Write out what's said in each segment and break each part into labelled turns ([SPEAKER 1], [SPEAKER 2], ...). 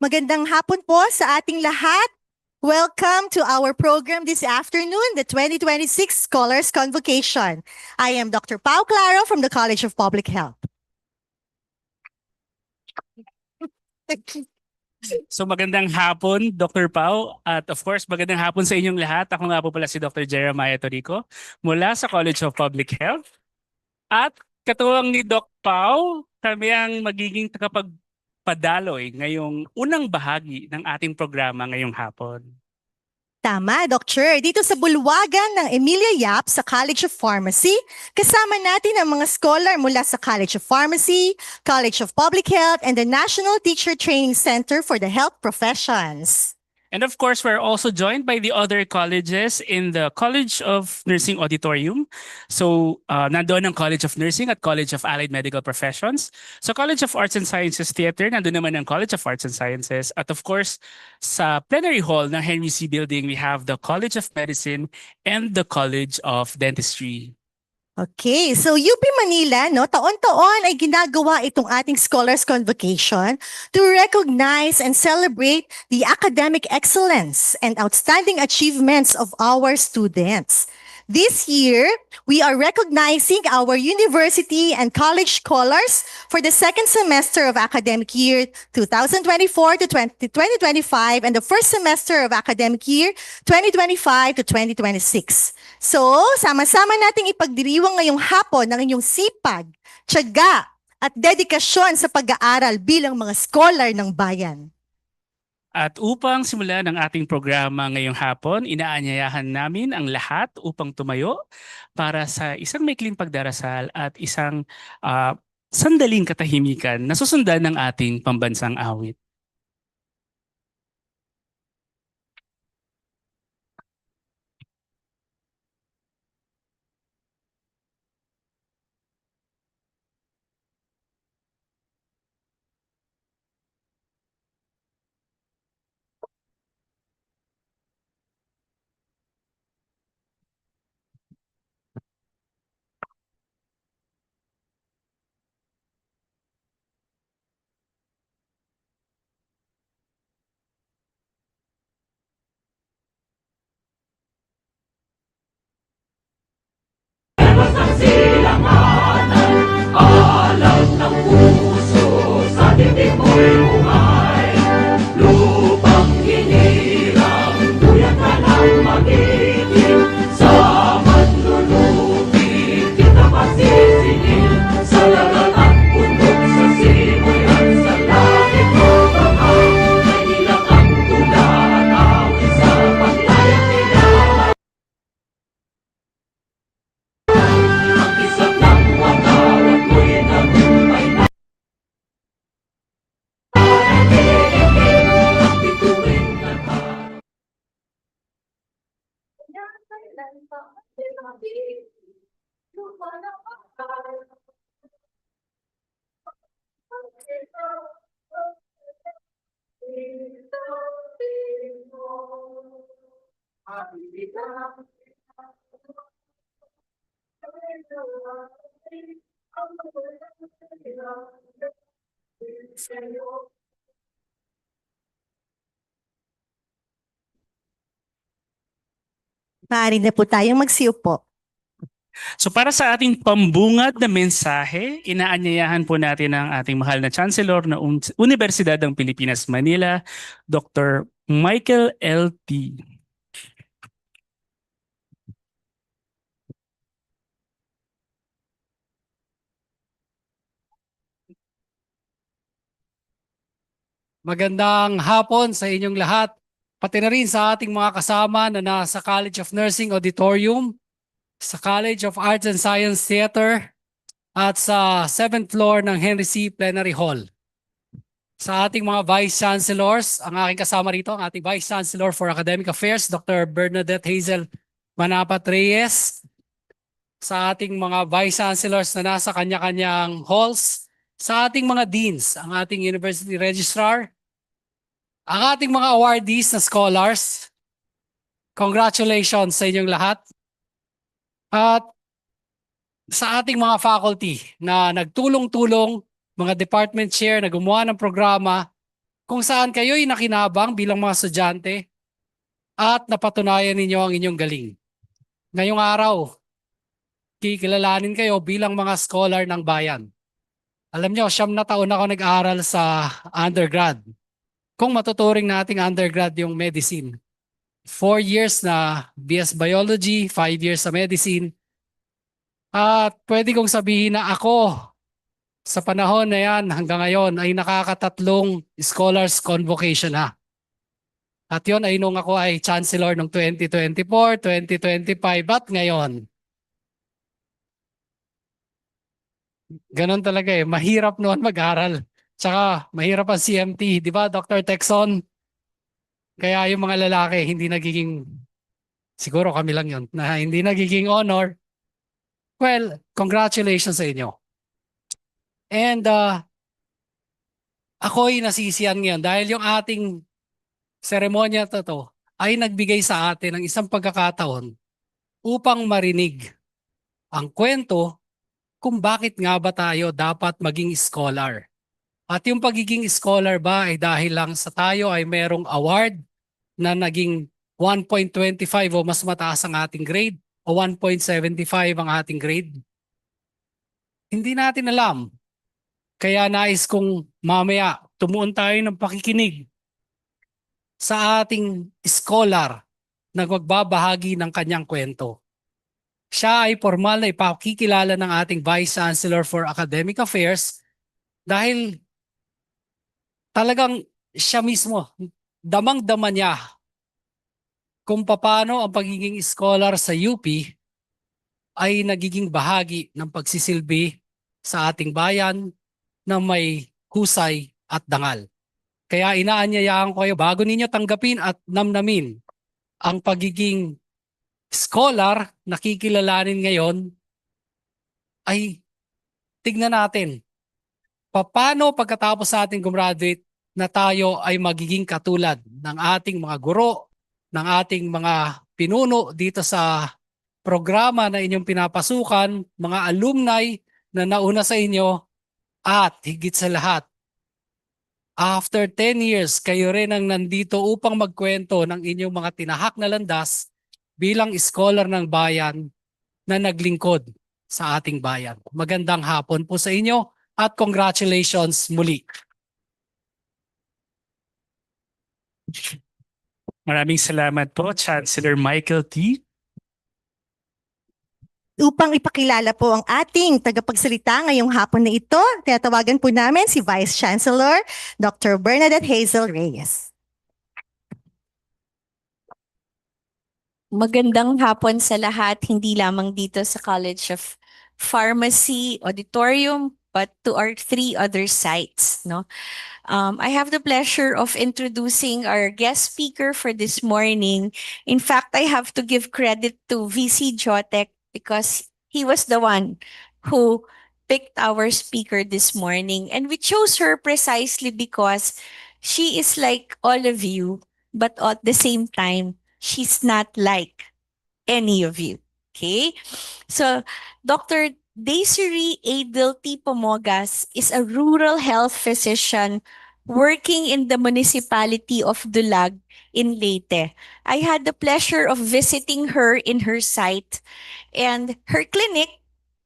[SPEAKER 1] Magandang hapon po sa ating lahat. Welcome to our program this afternoon, the 2026 Scholars Convocation. I am Dr. Pau Claro from the College of Public Health.
[SPEAKER 2] So magandang hapon, Dr. Pau. At of course, magandang hapon sa inyong lahat. Ako nga po pala si Dr. Jeremiah Torico mula sa College of Public Health. At katuwang ni Doc Pau, kami ang magiging tagapagpadaloy ngayong unang bahagi ng ating programa ngayong hapon.
[SPEAKER 1] Tama, Doctor. Dito sa bulwagan ng Emilia Yap sa College of Pharmacy, kasama natin ang mga scholar mula sa College of Pharmacy, College of Public Health, and the National Teacher Training Center for the Health Professions.
[SPEAKER 2] And of course, we're also joined by the other colleges in the College of Nursing Auditorium. So, nandoon ang College of Nursing at College of Allied Medical Professions. So, College of Arts and Sciences Theater, nandoon naman ang College of Arts and Sciences. At of course, sa plenary hall ng Henry C. Building, we have the College of Medicine and the College of Dentistry.
[SPEAKER 1] Okay, so UP Manila, no, taon-taon ay ginagawa itong ating Scholars Convocation to recognize and celebrate the academic excellence and outstanding achievements of our students. This year, we are recognizing our university and college scholars for the second semester of academic year 2024 to 2025 and the first semester of academic year 2025 to 2026. So, sama-sama nating ipagdiriwang ngayong hapon ng inyong sipag, tiyaga, at dedikasyon sa pag-aaral bilang mga scholar ng bayan.
[SPEAKER 2] At upang simulan ang ating programa ngayong hapon, inaanyayahan namin ang lahat upang tumayo para sa isang maikling pagdarasal at isang sandaling katahimikan na susundan ng ating pambansang awit.
[SPEAKER 1] Maaari na po tayong magsiupo.
[SPEAKER 2] So para sa ating pambungad na mensahe, inaanyayahan po natin ang ating mahal na Chancellor ng Universidad ng Pilipinas, Manila, Dr. Michael L.T.
[SPEAKER 3] Magandang hapon sa inyong lahat, pati na rin sa ating mga kasama na nasa College of Nursing Auditorium, sa College of Arts and Science Theater, at sa 7th floor ng Henry C. Plenary Hall. Sa ating mga Vice Chancellors, ang aking kasama rito, ang ating Vice Chancellor for Academic Affairs, Dr. Bernadette Hazel Manapat Reyes. Sa ating mga Vice Chancellors na nasa kanya-kanyang halls. Sa ating mga Deans, ang ating University Registrar, ang ating mga awardees na scholars. Congratulations sa inyong lahat. At sa ating mga faculty na nagtulong-tulong, mga department chair na gumawa ng programa kung saan kayo'y nakinabang bilang mga estudyante at napatunayan ninyo ang inyong galing. Ngayong araw, kikilalanin kayo bilang mga scholar ng bayan. Alam nyo, 9 na taon ako nag-aaral sa undergrad. Kung matuturing nating undergrad yung medicine. 4 years na BS Biology, 5 years sa medicine. At pwede kong sabihin na ako, sa panahon na yan hanggang ngayon ay nakakatatlong Scholars Convocation na. At yun ay nung ako ay Chancellor noong 2024, 2025 at ngayon. Ganon talaga eh. Mahirap noon mag-aral. Tsaka mahirap ang CMT. Di ba, Dr. Texon? Kaya yung mga lalaki hindi nagiging, siguro kami lang yun, na hindi nagiging honor. Well, congratulations sa inyo. And ako'y nasisiyan ngayon dahil yung ating seremonya to ay nagbigay sa atin ng isang pagkakataon upang marinig ang kwento kung bakit nga ba tayo dapat maging scholar. At yung pagiging scholar ba ay dahil lang sa tayo ay merong award na naging 1.25 o mas mataas ang ating grade o 1.75 ang ating grade? Hindi natin alam. Kaya nais kong mamaya tumuon tayo ng pakikinig sa ating scholar na magbabahagi ng kanyang kwento. Siya ay formal na ipakikilala ng ating Vice Chancellor for Academic Affairs dahil talagang siya mismo, damang-dama niya kung paano ang pagiging scholar sa UP ay nagiging bahagi ng pagsisilbi sa ating bayan na may husay at dangal. Kaya inaanyayaan ko kayo bago ninyo tanggapin at namnamin ang pagiging scholar na kikilalanin ngayon ay tignan natin paano pagkatapos sa ating gumraduate na tayo ay magiging katulad ng ating mga guro, ng ating mga pinuno dito sa programa na inyong pinapasukan, mga alumni na nauna sa inyo, at higit sa lahat, after 10 years, kayo rin ang nandito upang magkwento ng inyong mga tinahak na landas bilang scholar ng bayan na naglingkod sa ating bayan. Magandang hapon po sa inyo at congratulations muli.
[SPEAKER 2] Maraming salamat po, Chancellor Michael T.
[SPEAKER 1] Upang ipakilala po ang ating tagapagsalita ngayong hapon na ito, tinatawagan po namin si Vice Chancellor Dr. Bernadette Hazel Reyes.
[SPEAKER 4] Magandang hapon sa lahat, hindi lamang dito sa College of Pharmacy Auditorium, but to our 3 other sites. No? I have the pleasure of introducing our guest speaker for this morning. In fact, I have to give credit to VC Jotec because he was the one who picked our speaker this morning. And we chose her precisely because she is like all of you, but at the same time, she's not like any of you. Okay? So, Dr. Desiree Adel T. Pomogas is a rural health physician working in the municipality of Dulag in Leyte. I had the pleasure of visiting her in her site, and her clinic,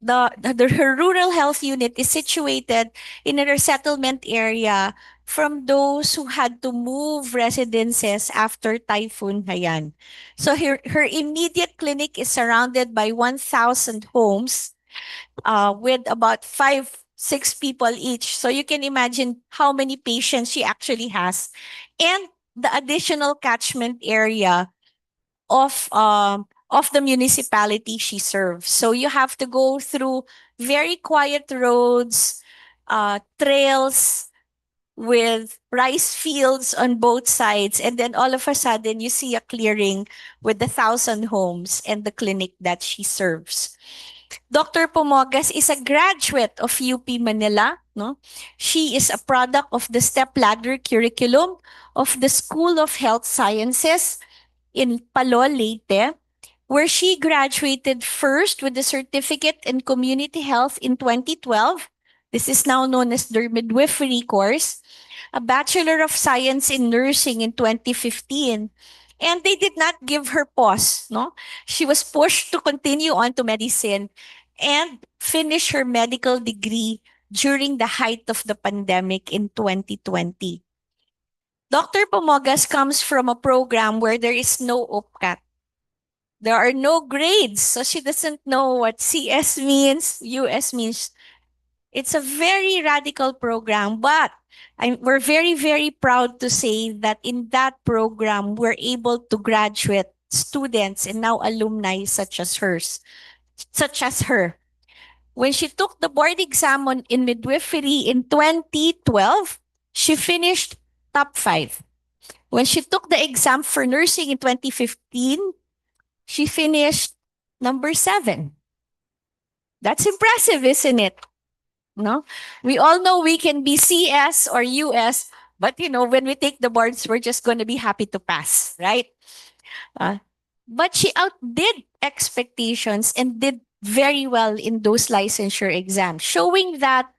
[SPEAKER 4] her rural health unit, is situated in a resettlement area from those who had to move residences after Typhoon Haiyan. So her immediate clinic is surrounded by 1,000 homes, with about six people each. So you can imagine how many patients she actually has. And the additional catchment area of the municipality she serves. So you have to go through very quiet roads, trails with rice fields on both sides, and then all of a sudden you see a clearing with 1,000 homes and the clinic that she serves. Dr. Pomogas is a graduate of UP Manila. No? She is a product of the stepladder curriculum of the School of Health Sciences in Palol, Leyte, where she graduated first with a certificate in community health in 2012. This is now known as the midwifery course, a Bachelor of Science in Nursing in 2015. And they did not give her pause. No? She was pushed to continue on to medicine and finish her medical degree during the height of the pandemic in 2020. Dr. Pomogas comes from a program where there is no OPCAT. There are no grades, so she doesn't know what CS means, US means. It's a very radical program, but we're very, very proud to say that in that program, we're able to graduate students and now alumni such as her. When she took the board exam in midwifery in 2012, she finished top 5. When she took the exam for nursing in 2015, she finished number 7. That's impressive, isn't it? No? We all know we can be CS or US, but when we take the boards, we're just going to be happy to pass, right? But she outdid expectations and did very well in those licensure exams, showing that,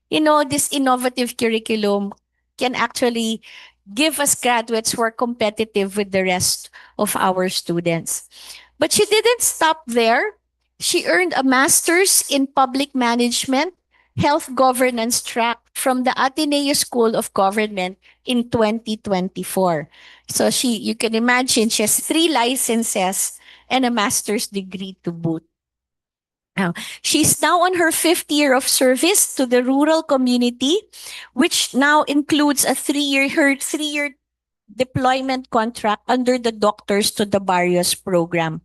[SPEAKER 4] this innovative curriculum can actually give us graduates who are competitive with the rest of our students. But she didn't stop there. She earned a master's in public management, health governance track from the Ateneo School of Government in 2024. So you can imagine, she has 3 licenses and a master's degree to boot. Now, she's now on her 5th year of service to the rural community, which now includes her 3-year deployment contract under the Doctors to the Barrios program.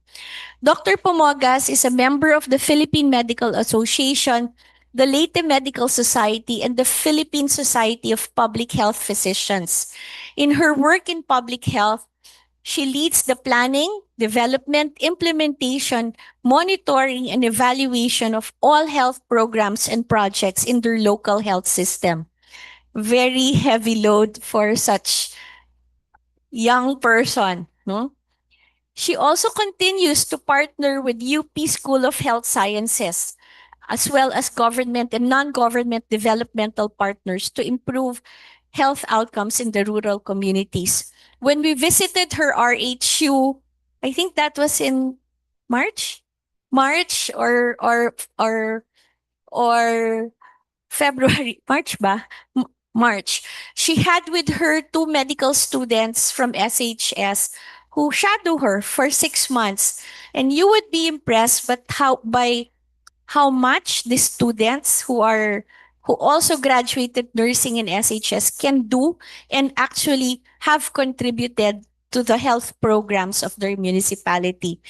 [SPEAKER 4] Dr. Pomogas is a member of the Philippine Medical Association, the Leyte Medical Society, and the Philippine Society of Public Health Physicians. In her work in public health, she leads the planning, development, implementation, monitoring, and evaluation of all health programs and projects in their local health system. Very heavy load for such young person, no? She also continues to partner with UP School of Health Sciences, as well as government and non-government developmental partners to improve health outcomes in the rural communities. When we visited her RHU, I think that was in March or February, March ba? March. She had with her 2 medical students from SHS who shadow her for 6 months. And you would be impressed by how much the students who also graduated nursing in SHS can do and actually have contributed to the health programs of their municipality.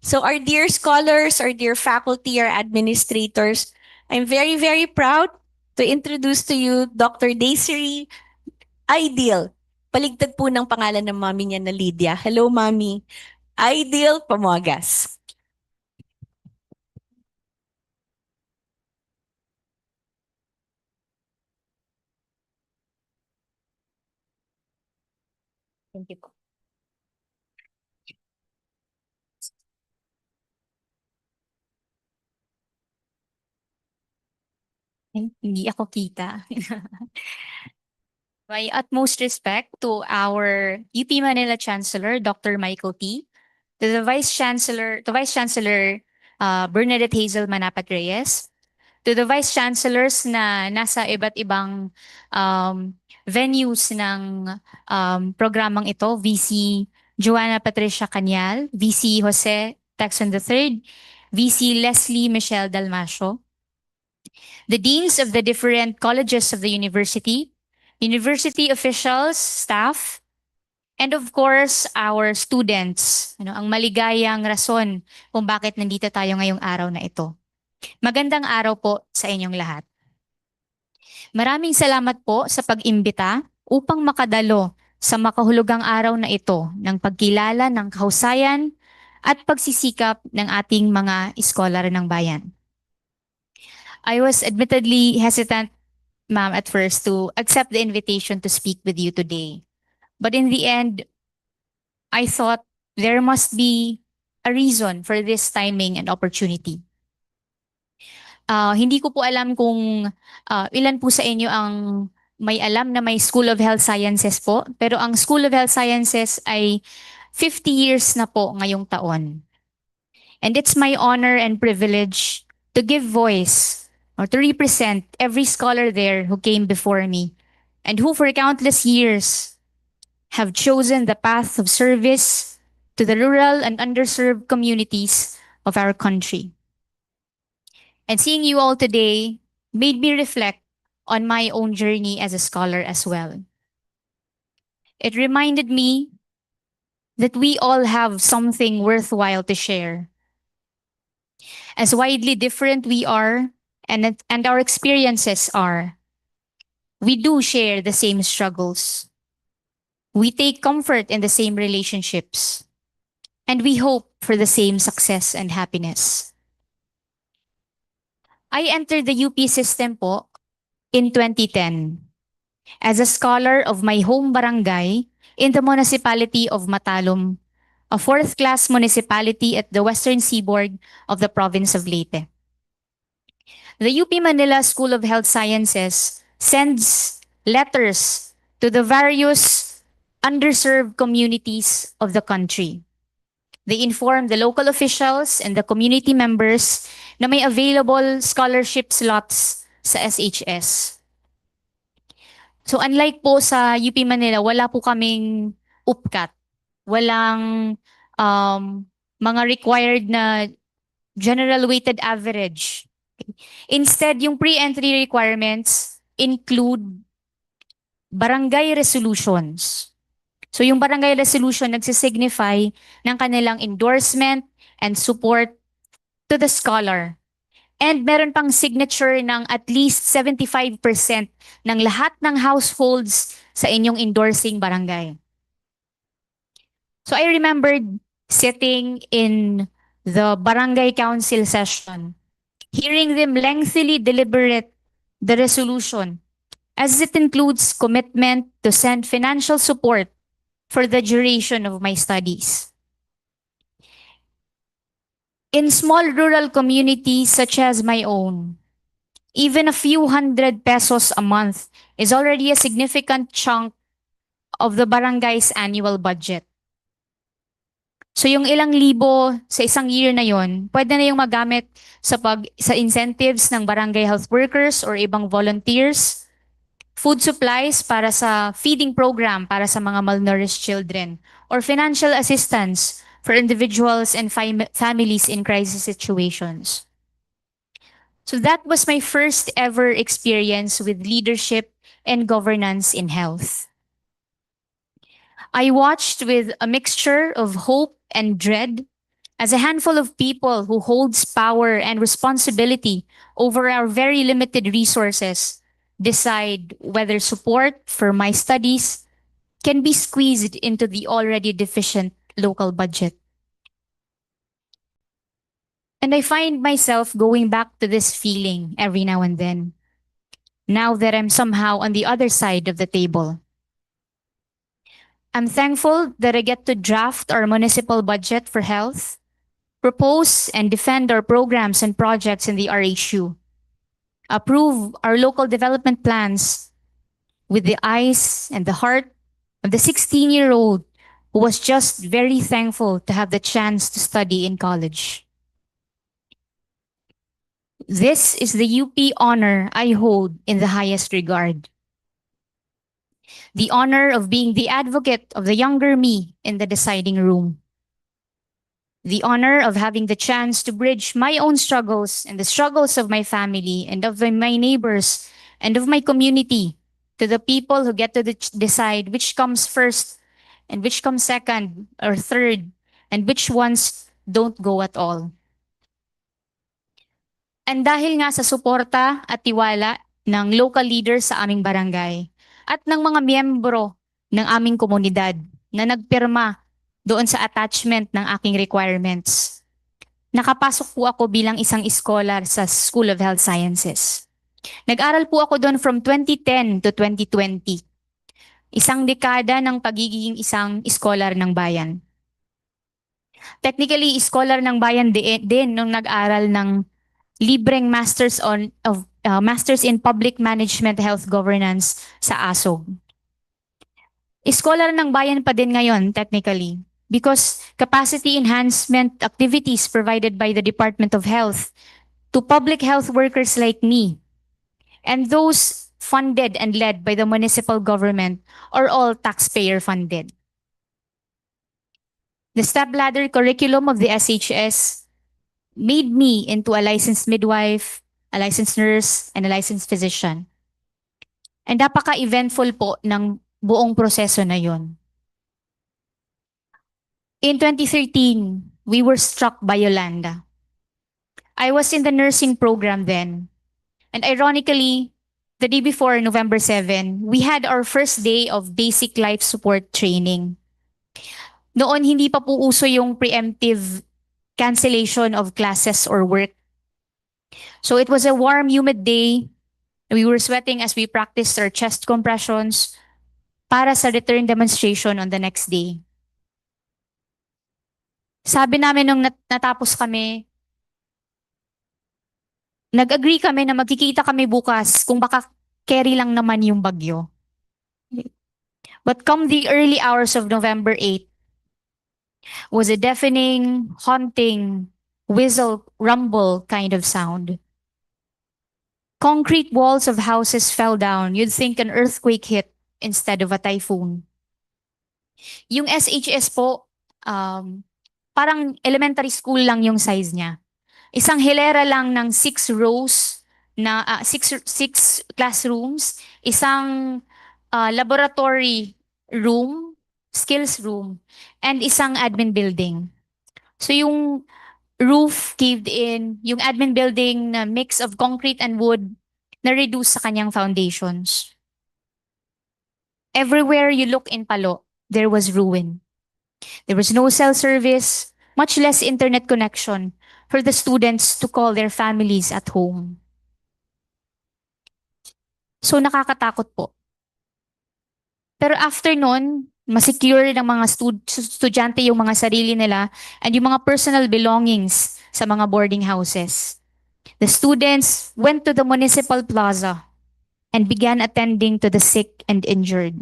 [SPEAKER 4] So our dear scholars, our dear faculty, our administrators, I'm very, very proud to introduce to you Dr. Desiree Ideal. Paligtad po ng pangalan ng mami niya na Lydia. Hello, mami. Ideal Pomogas.
[SPEAKER 5] Thank you po. Hindi ako kita. My utmost respect to our UP Manila Chancellor, Dr. Michael T., to the Vice Chancellor Bernadette Hazel Manapat Reyes, to the Vice Chancellors na nasa iba't ibang venues ng programang ito, VC Joanna Patricia Canyal, VC Jose Texon III, VC Leslie Michelle Dalmasio, the deans of the different colleges of the university, university officials, staff, and of course, our students. Ang maligayang rason kung bakit nandito tayo ngayong araw na ito. Magandang araw po sa inyong lahat. Maraming salamat po sa pag-imbita upang makadalo sa makahulugang araw na ito ng pagkilala ng kahusayan at pagsisikap ng ating mga iskolar ng bayan. I was admittedly hesitant, ma'am, at first to accept the invitation to speak with you today. But in the end, I thought there must be a reason for this timing and opportunity. Hindi ko po alam kung ilan po sa inyo ang may alam na may School of Health Sciences po, pero ang School of Health Sciences ay 50 years na po ngayong taon. And it's my honor and privilege to give voice or to represent every scholar there who came before me and who for countless years have chosen the path of service to the rural and underserved communities of our country. And seeing you all today made me reflect on my own journey as a scholar as well. It reminded me that we all have something worthwhile to share. As widely different we are and our experiences are, we do share the same struggles. We take comfort in the same relationships. And we hope for the same success and happiness. I entered the UP system po in 2010 as a scholar of my home barangay in the municipality of Matalom, a fourth-class municipality at the western seaboard of the province of Leyte. The UP Manila School of Health Sciences sends letters to the various underserved communities of the country. They inform the local officials and the community members na may available scholarship slots sa SHS. So unlike po sa UP Manila, wala po kaming UPCAT. Walang mga required na general weighted average. Instead, yung pre-entry requirements include barangay resolutions. So yung barangay resolution nagsisignify ng kanilang endorsement and support to the scholar. And meron pang signature ng at least 75% ng lahat ng households sa inyong endorsing barangay. So I remembered sitting in the barangay council session, hearing them lengthily deliberate the resolution, as it includes commitment to send financial support for the duration of my studies. In small rural communities such as my own, even a few hundred pesos a month is already a significant chunk of the barangay's annual budget. So yung ilang libo sa isang year na yon, pwede na yung magamit sa incentives ng barangay health workers or ibang volunteers, food supplies para sa feeding program para sa mga malnourished children, or financial assistance for individuals and families in crisis situations. So that was my first ever experience with leadership and governance in health. I watched with a mixture of hope and dread as a handful of people who holds power and responsibility over our very limited resources decide whether support for my studies can be squeezed into the already deficient local budget. And I find myself going back to this feeling every now and then, now that I'm somehow on the other side of the table. I'm thankful that I get to draft our municipal budget for health, propose and defend our programs and projects in the RHU, approve our local development plans with the eyes and the heart of the 16-year-old who was just very thankful to have the chance to study in college. This is the UP honor I hold in the highest regard. The honor of being the advocate of the younger me in the deciding room. The honor of having the chance to bridge my own struggles and the struggles of my family and of my neighbors and of my community to the people who get to decide which comes first and which comes second or third and which ones don't go at all. And dahil nga sa suporta at tiwala ng local leaders sa aming barangay at ng mga miyembro ng aming komunidad na nagpirma doon sa attachment ng aking requirements, nakapasok po ako bilang isang scholar sa School of Health Sciences. Nag-aral po ako doon from 2010 to 2020. Isang dekada ng pagiging isang scholar ng bayan. Technically, scholar ng bayan din nung nag-aral ng libreng Masters in Public Management Health Governance sa ASOG. Scholar ng bayan pa din ngayon, technically, because capacity enhancement activities provided by the Department of Health to public health workers like me and those funded and led by the municipal government are all taxpayer funded. The stepladder curriculum of the SHS made me into a licensed midwife, a licensed nurse, and a licensed physician. And napaka-eventful po ng buong proseso na yon. In 2013, we were struck by Yolanda. I was in the nursing program then. And ironically, the day before, November 7, we had our first day of basic life support training. Noon, hindi pa po uso yung preemptive cancellation of classes or work. So it was a warm, humid day. We were sweating as we practiced our chest compressions para sa return demonstration on the next day. Sabi namin nung natapos kami, nag-agree kami na magkikita kami bukas kung baka carry lang naman yung bagyo. But come the early hours of November 8, was a deafening, haunting, whistle, rumble kind of sound. Concrete walls of houses fell down. You'd think an earthquake hit instead of a typhoon. Yung SHS po, parang elementary school lang yung size niya. Isang hilera lang ng 6 rows na 6 classrooms, isang laboratory room, skills room, and isang admin building. So yung roof caved in, yung admin building na mix of concrete and wood na-reduce sa kanyang foundations. Everywhere you look in Palo, there was ruin. There was no cell service, much less internet connection for the students to call their families at home. So nakakatakot po. Pero after nun, masecure ng mga estudyante yung mga sarili nila and yung mga personal belongings sa mga boarding houses. The students went to the municipal plaza and began attending to the sick and injured.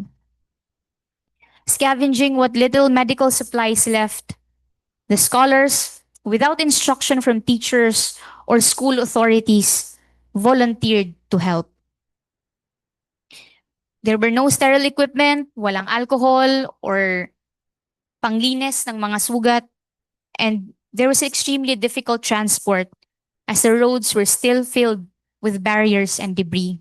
[SPEAKER 5] Scavenging what little medical supplies left, the scholars, without instruction from teachers or school authorities, volunteered to help. There were no sterile equipment, walang alcohol or panglinis ng mga sugat, and there was extremely difficult transport as the roads were still filled with barriers and debris.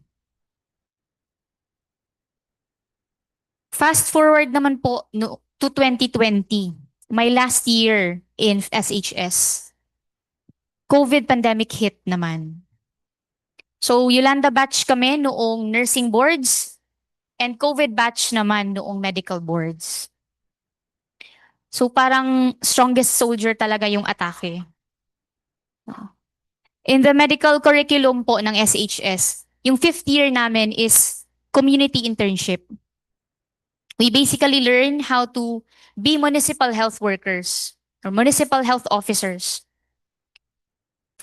[SPEAKER 5] Fast forward naman po to 2020, my last year in SHS. COVID pandemic hit naman. So Yolanda batch kami noong nursing boards and COVID batch naman noong medical boards. So parang strongest soldier talaga yung atake. In the medical curriculum po ng SHS, yung 5th year namin is community internship. We basically learn how to be municipal health workers or municipal health officers.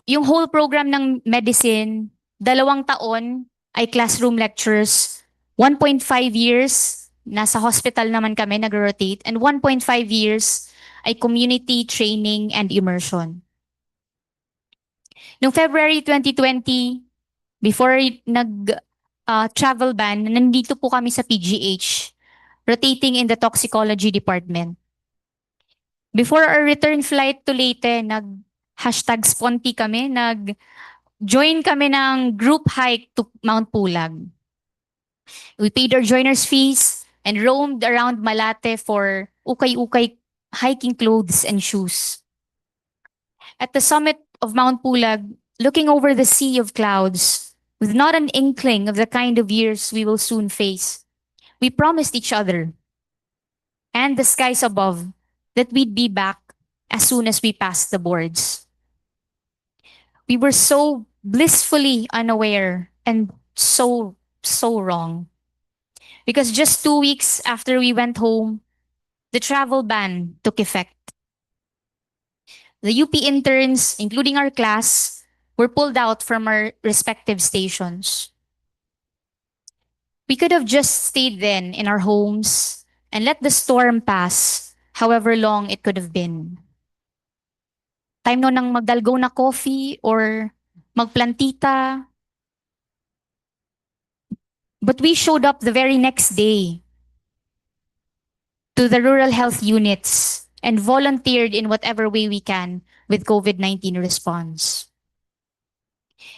[SPEAKER 5] Yung whole program ng medicine, 2 taon ay classroom lectures, 1.5 years, nasa hospital naman kami, nag-rotate, and 1.5 years ay community training and immersion. Noong February 2020, before travel ban, nandito po kami sa PGH, rotating in the toxicology department. Before our return flight to Leyte, nag #Sponti kami, join kami ng group hike to Mount Pulag. We paid our joiners fees and roamed around Malate for ukay-ukay hiking clothes and shoes. At the summit of Mount Pulag, looking over the sea of clouds, with not an inkling of the kind of years we will soon face, we promised each other and the skies above that we'd be back as soon as we passed the boards. We were so blissfully unaware and so wrong. Because just 2 weeks after we went home, the travel ban took effect. The UP interns, including our class, were pulled out from our respective stations. We could have just stayed then in our homes and let the storm pass, however long it could have been. Time no nang magdalgo na coffee or magplantita. But we showed up the very next day to the rural health units and volunteered in whatever way we can with COVID-19 response.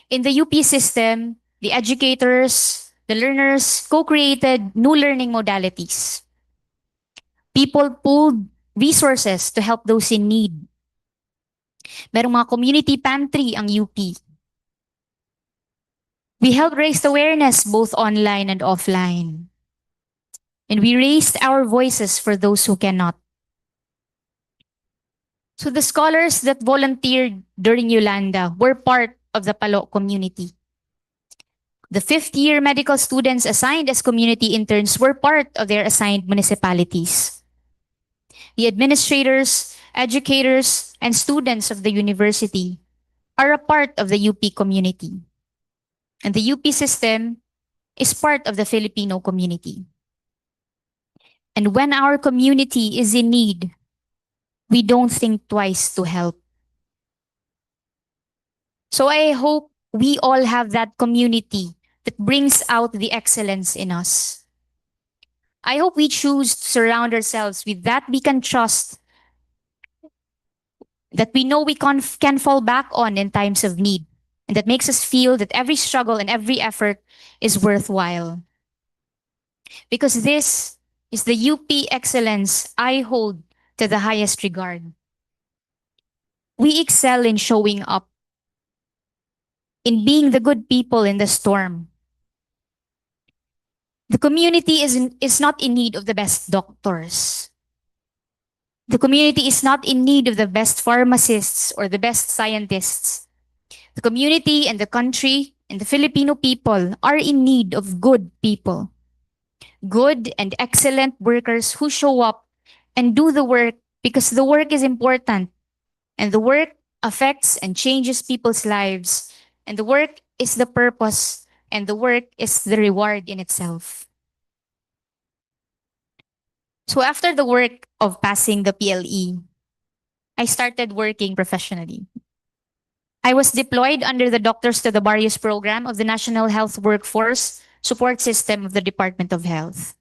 [SPEAKER 5] In the UP system, the educators, the learners co-created new learning modalities. People pooled resources to help those in need. Merong mga community pantry ang UP. We helped raise awareness both online and offline. And we raised our voices for those who cannot. So the scholars that volunteered during Yolanda were part of the Palo community. The fifth-year medical students assigned as community interns were part of their assigned municipalities. The administrators, educators, and students of the university are a part of the UP community. And the UP system is part of the Filipino community. And when our community is in need, we don't think twice to help. So I hope we all have that community that brings out the excellence in us. I hope we choose to surround ourselves with that we can trust, that we know we can fall back on in times of need, and that makes us feel that every struggle and every effort is worthwhile. Because this is the UP excellence I hold to the highest regard. We excel in showing up, in being the good people in the storm. The community is not in need of the best doctors. The community is not in need of the best pharmacists or the best scientists. The community and the country and the Filipino people are in need of good people. Good and excellent workers who show up and do the work because the work is important. And the work affects and changes people's lives. And the work is the purpose. And the work is the reward in itself. So after the work of passing the PLE, I started working professionally. I was deployed under the Doctors to the Barrios program of the National Health Workforce Support System of the Department of Health.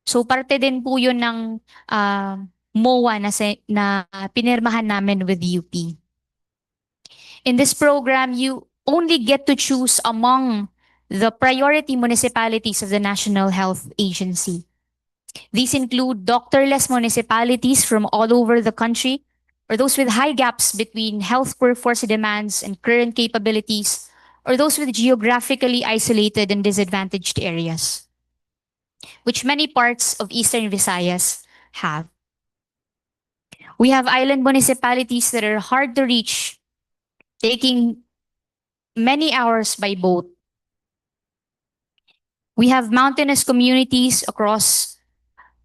[SPEAKER 5] So parte din po yun ng MOA na pinirmahan namin with UP. In this program, you only get to choose among the priority municipalities of the National Health Agency. These include doctorless municipalities from all over the country, or those with high gaps between health workforce demands and current capabilities, or those with geographically isolated and disadvantaged areas, which many parts of Eastern Visayas have. We have island municipalities that are hard to reach, taking many hours by boat. We have mountainous communities across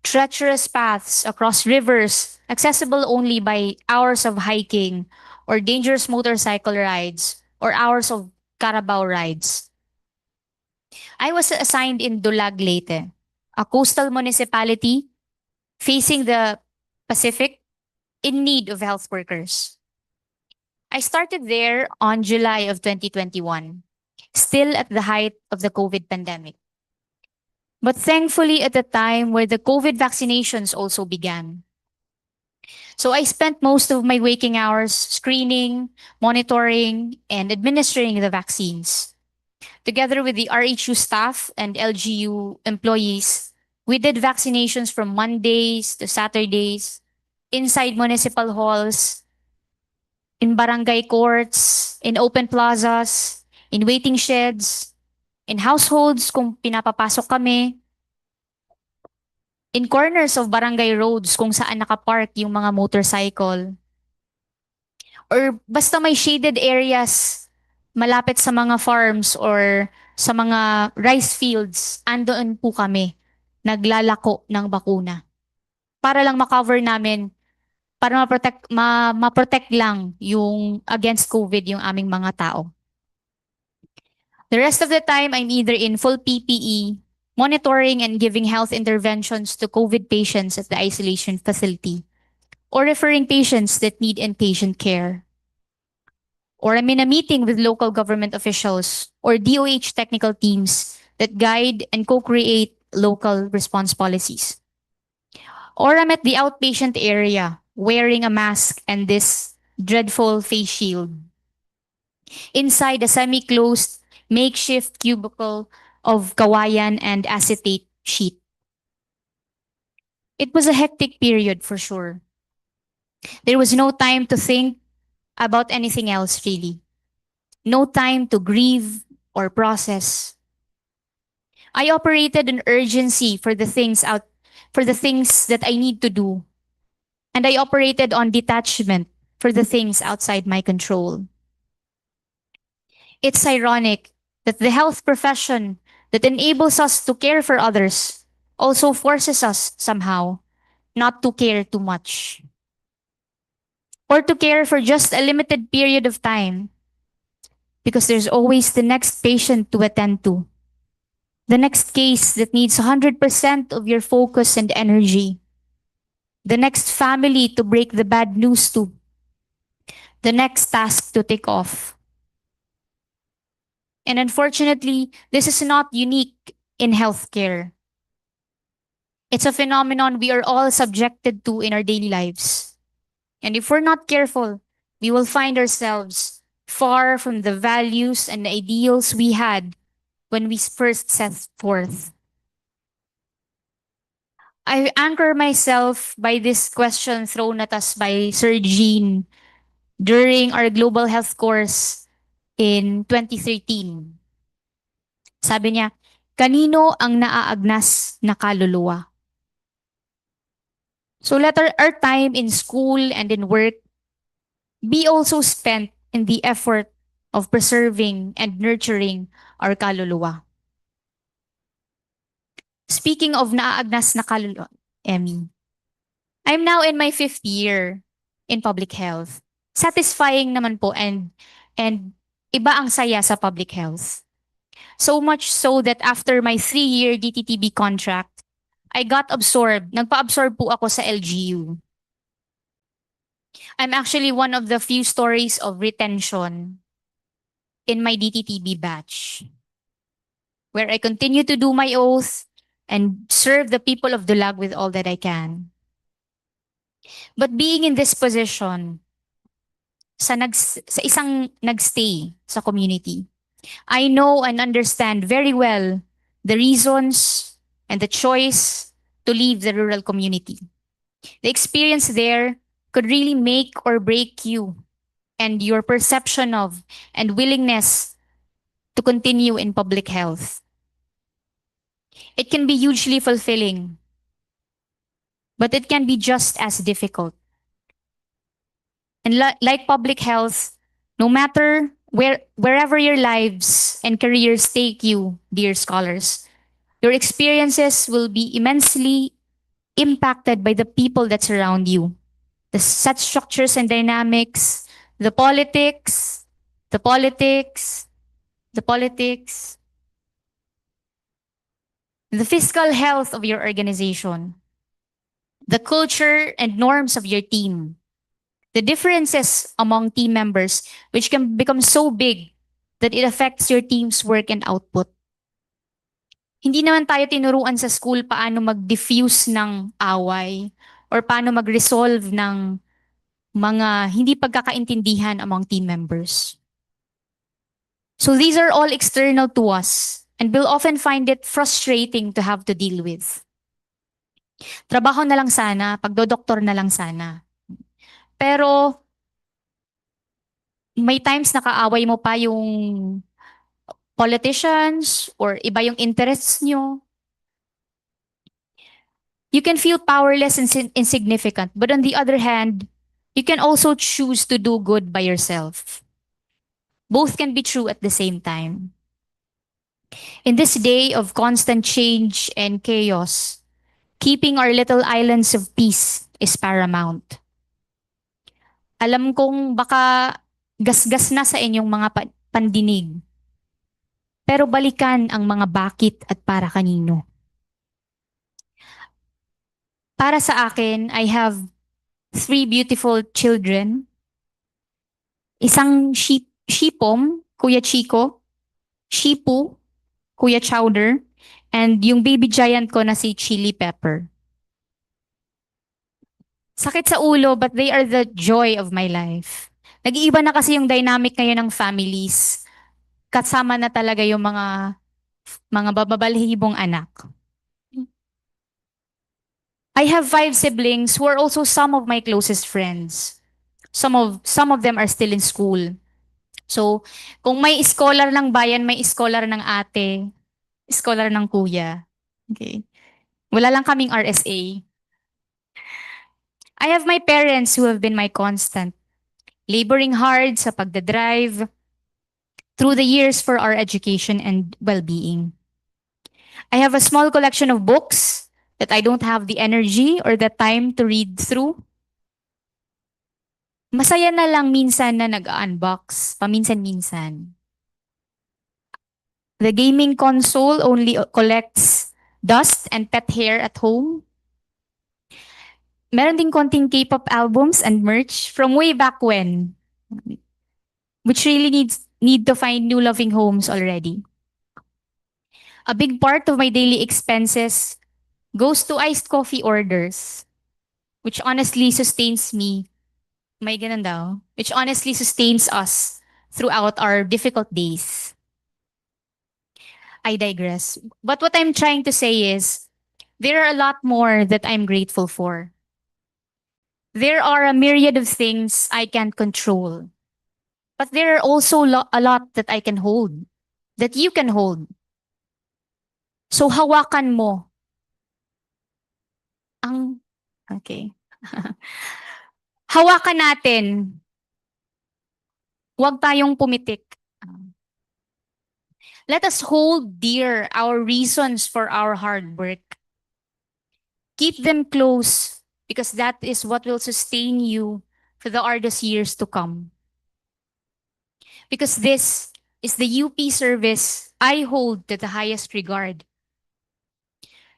[SPEAKER 5] treacherous paths across rivers accessible only by hours of hiking or dangerous motorcycle rides or hours of carabao rides. I was assigned in Dulag, Leyte, a coastal municipality facing the Pacific in need of health workers. I started there on July of 2021, still at the height of the COVID pandemic. But thankfully at a time where the COVID vaccinations also began. So I spent most of my waking hours screening, monitoring, and administering the vaccines. Together with the RHU staff and LGU employees, we did vaccinations from Mondays to Saturdays, inside municipal halls, in barangay courts, in open plazas, in waiting sheds, in households kung pinapapasok kami, in corners of barangay roads kung saan nakapark yung mga motorcycle, or basta may shaded areas malapit sa mga farms or sa mga rice fields, andoon po kami naglalako ng bakuna. Para lang makover namin, para ma-protect lang yung against COVID yung aming mga tao. The rest of the time, I'm either in full PPE, monitoring and giving health interventions to COVID patients at the isolation facility, or referring patients that need inpatient care. Or I'm in a meeting with local government officials or DOH technical teams that guide and co-create local response policies. Or I'm at the outpatient area wearing a mask and this dreadful face shield. Inside a semi-closed makeshift cubicle of kawayan and acetate sheet. It was a hectic period for sure. There was no time to think about anything else really. No time to grieve or process. I operated in urgency for the things that I need to do. And I operated on detachment for the things outside my control. It's ironic that the health profession that enables us to care for others also forces us somehow not to care too much. Or to care for just a limited period of time. Because there's always the next patient to attend to. The next case that needs 100% of your focus and energy. The next family to break the bad news to. The next task to take off. And unfortunately, this is not unique in healthcare. It's a phenomenon we are all subjected to in our daily lives. And if we're not careful, we will find ourselves far from the values and ideals we had when we first set forth. I anchor myself by this question thrown at us by Sir Jean during our global health course in 2013. Sabi niya, kanino ang naaagnas na kaluluwa? So let our time in school and in work be also spent in the effort of preserving and nurturing our kaluluwa. Speaking of naaagnas na kaluluwa, Emmy, I'm now in my 5th year in public health. Satisfying naman po and iba ang saya sa public health. So much so that after my 3-year DTTB contract, I got absorbed. Nagpa-absorb po ako sa LGU. I'm actually one of the few stories of retention in my DTTB batch, where I continue to do my oath and serve the people of Dulag with all that I can. But being in this position, sa isang nagstay sa community, I know and understand very well the reasons and the choice to leave the rural community. The experience there could really make or break you and your perception of and willingness to continue in public health. It can be hugely fulfilling, but it can be just as difficult. And like public health, no matter wherever your lives and careers take you, dear scholars, your experiences will be immensely impacted by the people that surround you. The set structures and dynamics, the politics, the politics, the politics, the fiscal health of your organization, the culture and norms of your team, the differences among team members, which can become so big that it affects your team's work and output. Hindi naman tayo tinuruan sa school paano mag-diffuse ng away or paano mag-resolve ng mga hindi pagkakaintindihan among team members. So these are all external to us and we'll often find it frustrating to have to deal with. Trabaho na lang sana, pagdodoktor na lang sana. Pero may times nakaaway mo pa yung politicians or iba yung interests nyo. You can feel powerless and insignificant, but on the other hand, you can also choose to do good by yourself. Both can be true at the same time. In this day of constant change and chaos, keeping our little islands of peace is paramount. Alam kong baka gasgas na sa inyong mga pandinig, pero balikan ang mga bakit at para kanino. Para sa akin, I have 3 beautiful children. Isang Shipom, Kuya Chico, Shipu, Kuya Chowder, and yung baby giant ko na si Chili Pepper. Sakit sa ulo, but they are the joy of my life. Nag-iiba na kasi yung dynamic ngayon ng families. Kasama na talaga yung mga babalihibong anak. I have 5 siblings who are also some of my closest friends. Some of them are still in school. So, kung may scholar ng bayan, may scholar ng ate, scholar ng kuya. Okay. Wala lang kaming RSA. I have my parents who have been my constant, laboring hard sa pagdadrive through the years for our education and well-being. I have a small collection of books that I don't have the energy or the time to read through. Masaya na lang minsan na nag-unbox, paminsan-minsan. The gaming console only collects dust and pet hair at home. Meron ding konting K-pop albums and merch from way back when, which really need to find new loving homes already. A big part of my daily expenses goes to iced coffee orders, which honestly sustains me. May ganun daw. Which honestly sustains us throughout our difficult days. I digress. But what I'm trying to say is, there are a lot more that I'm grateful for. There are a myriad of things I can't control. But there are also a lot that I can hold, that you can hold. So hawakan mo okay. Hawakan natin. Huwag tayong pumitik. Let us hold dear our reasons for our hard work. Keep them close because that is what will sustain you for the arduous years to come. Because this is the UP service I hold to the highest regard.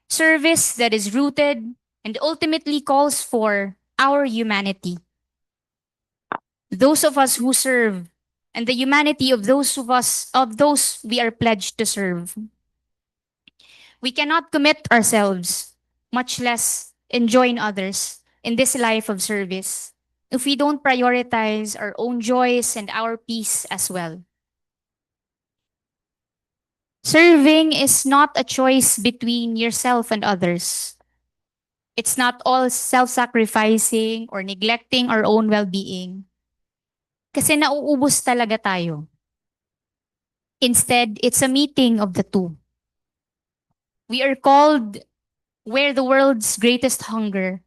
[SPEAKER 5] Service that is rooted and ultimately calls for our humanity. Those of us who serve and the humanity of those we are pledged to serve. We cannot commit ourselves, much less enjoin others in this life of service if we don't prioritize our own joys and our peace as well. Serving is not a choice between yourself and others. It's not all self-sacrificing or neglecting our own well-being. Kasi nauubos talaga tayo. Instead, it's a meeting of the two. We are called where the world's greatest hunger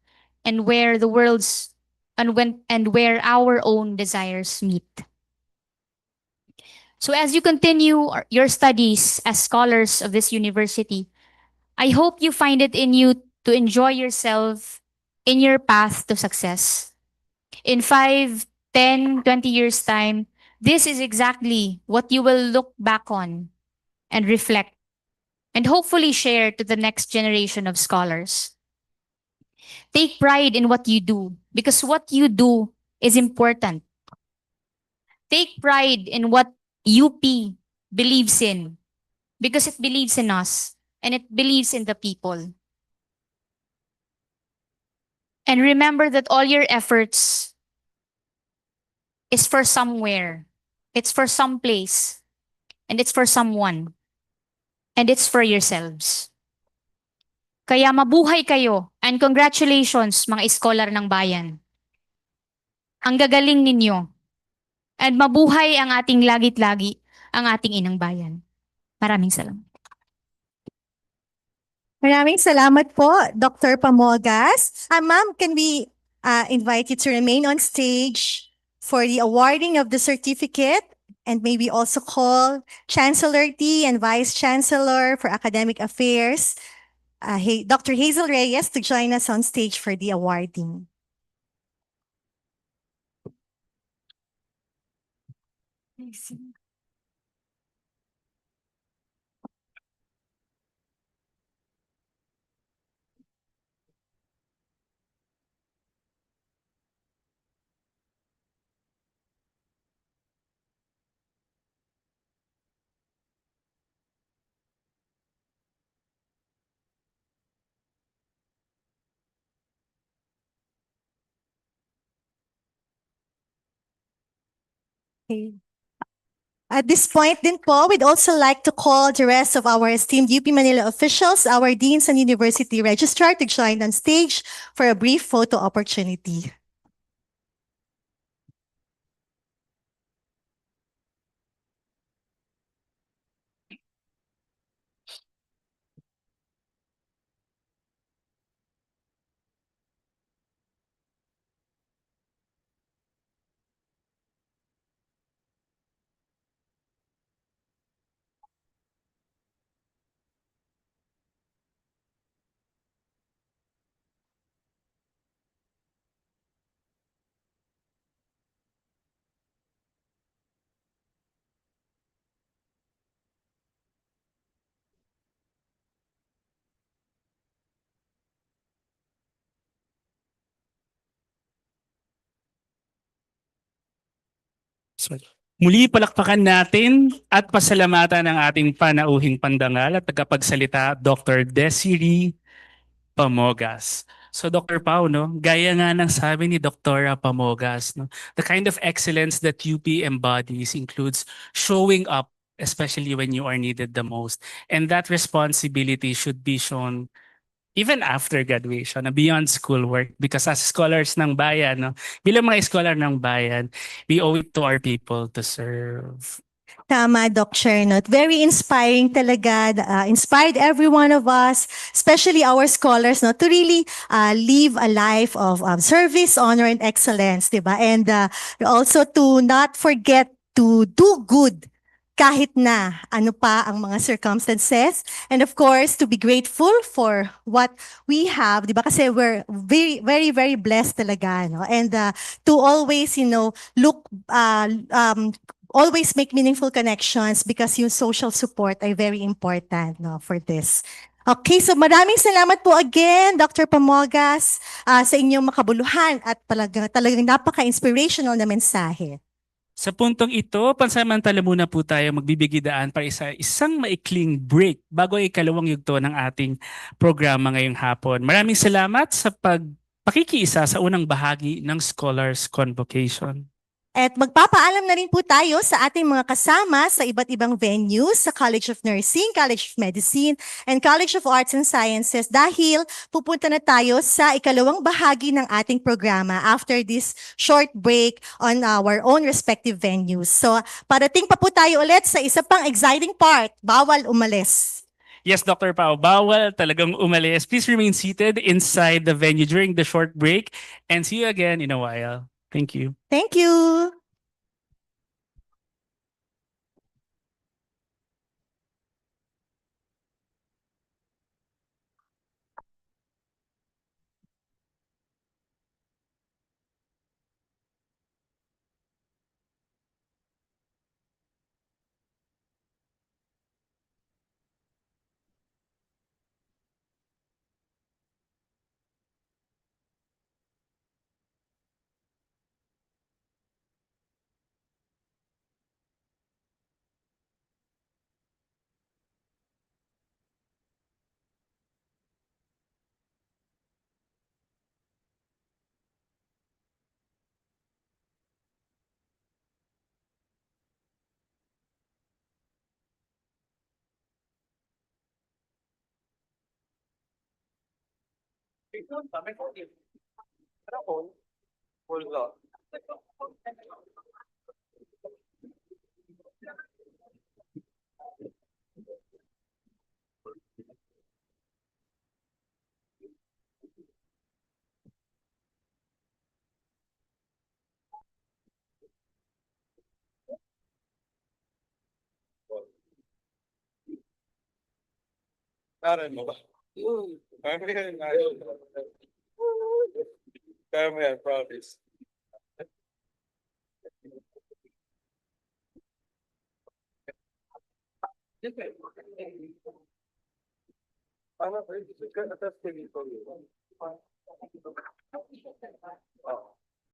[SPEAKER 5] and where where our own desires meet. So as you continue your studies as scholars of this university, I hope you find it in you to enjoy yourself in your path to success. In 5, 10, 20 years' time, this is exactly what you will look back on and reflect and hopefully share to the next generation of scholars. Take pride in what you do because what you do is important. Take pride in what UP believes in because it believes in us and it believes in the people. And remember that all your efforts is for somewhere. It's for some place. And it's for someone. And it's for yourselves. Kaya mabuhay kayo and congratulations mga iskolar ng bayan. Ang gagaling ninyo. And mabuhay ang ating lagit-lagi, ang ating inang bayan. Maraming salamat.
[SPEAKER 1] Maraming salamat po, Dr. Pamogas. Ma'am, can we invite you to remain on stage for the awarding of the certificate and maybe also call Chancellor T and Vice Chancellor for Academic Affairs, Dr. Hazel Reyes, to join us on stage for the awarding. Okay. At this point din po, we'd also like to call the rest of our esteemed UP Manila officials, our deans and university registrar to join on stage for a brief photo opportunity.
[SPEAKER 2] Muli palakpakan natin at pasalamatan ang ating panauhing pandangal at tagapagsalita, Dr. Desiree Pamogas. So Dr. Pao, no, gaya nga ng sabi ni Dr. Pamogas, no, the kind of excellence that UP embodies includes showing up, especially when you are needed the most. And that responsibility should be shown even after graduation, beyond schoolwork. Because as scholars ng bayan, no, bilang mga scholar ng bayan, we owe it to our people to serve.
[SPEAKER 1] Tama, Doc Chernot. Very inspiring talaga. Inspired every one of us, especially our scholars, no, to really live a life of service, honor, and excellence, diba? And also to not forget to do good kahit na ano pa ang mga circumstances. And of course, to be grateful for what we have, di ba? Kasi we're very, very, very blessed talaga, no? And to always, look, always make meaningful connections because yung social support ay very important, no, for this. Okay, so maraming salamat po again, Dr. Pamogas, sa inyong makabuluhan at talagang napaka-inspirational na mensahe.
[SPEAKER 2] Sa puntong ito, pansamantala muna po tayo magbibigay daan para isang maikling break bago ikalawang yugto ng ating programa ngayong hapon. Maraming salamat sa pakikiisa sa unang bahagi ng Scholars Convocation.
[SPEAKER 1] At magpapaalam na rin po tayo sa ating mga kasama sa iba't ibang venues sa College of Nursing, College of Medicine, and College of Arts and Sciences dahil pupunta na tayo sa ikalawang bahagi ng ating programa after this short break on our own respective venues. So parating pa po tayo ulit sa isa pang exciting part, bawal umalis.
[SPEAKER 2] Yes, Dr. Pao, bawal talagang umalis. Please remain seated inside the venue during the short break and see you again in a while. Thank you.
[SPEAKER 1] Thank you.
[SPEAKER 6] Ano,